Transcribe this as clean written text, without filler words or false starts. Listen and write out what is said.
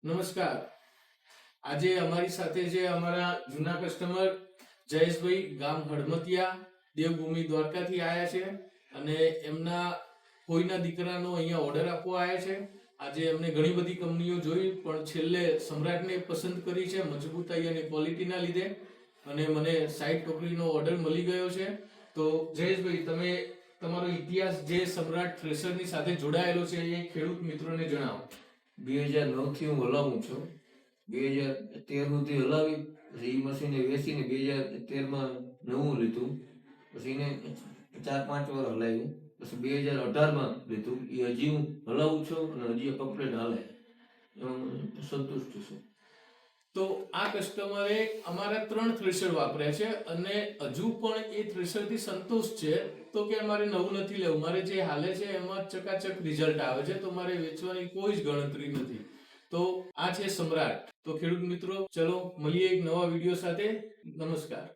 નમસ્કાર. આજે અમારી સાથે છે અમારા જૂના કસ્ટમર જયેશભાઈ, ગામ હડમતિયા, દેવભૂમિ દ્વારકાથી આવ્યા છે અને એમના કોઈના દીકરાનો અહીંયા ઓર્ડર આપવા આવ્યા છે. આજે એમને ઘણી બધી કંપનીઓ જોઈ પણ છેલ્લે સમ્રાટને પસંદ કરી છે મજબૂતાઈ અને ક્વોલિટીના લીધે, અને મને 60 ટોકરીનો ઓર્ડર મળી ગયો છે. તો જયેશભાઈ, તમે તમારો ઇતિહાસ જે સમ્રાટ થ્રેશરની સાથે જોડાયેલો છે એ ખેડૂત મિત્રોને જણાવો. 2009 થી હું હલાવું છું. 2013 સુધી હલાવી, પછી એ મશીને વેચીને 2013માં નવું લીધું. પછી એને 4-5 વાર હલાવ્યું. પછી 2018માં લીધું. એ હજી હું હલાવું છું અને હજી કમ્પ્લીટ હાલે. હું સંતુષ્ટ છું. તો આ કસ્ટમરે અમારા 3 થ્રેશર વાપર્યા છે અને હજુ પણ એ થ્રેશરથી સંતુષ્ટ છે. તો કે મારે નવું નથી લેવું, મારે જે હાલે છે એમાં ચકાચક રિઝલ્ટ આવે છે, તો મારે વેચવાની કોઈ જ ગણતરી નથી. તો આ છે સમ્રાટ. તો ખેડૂત મિત્રો, ચલો મળીએ એક નવા વિડીયો સાથે. નમસ્કાર.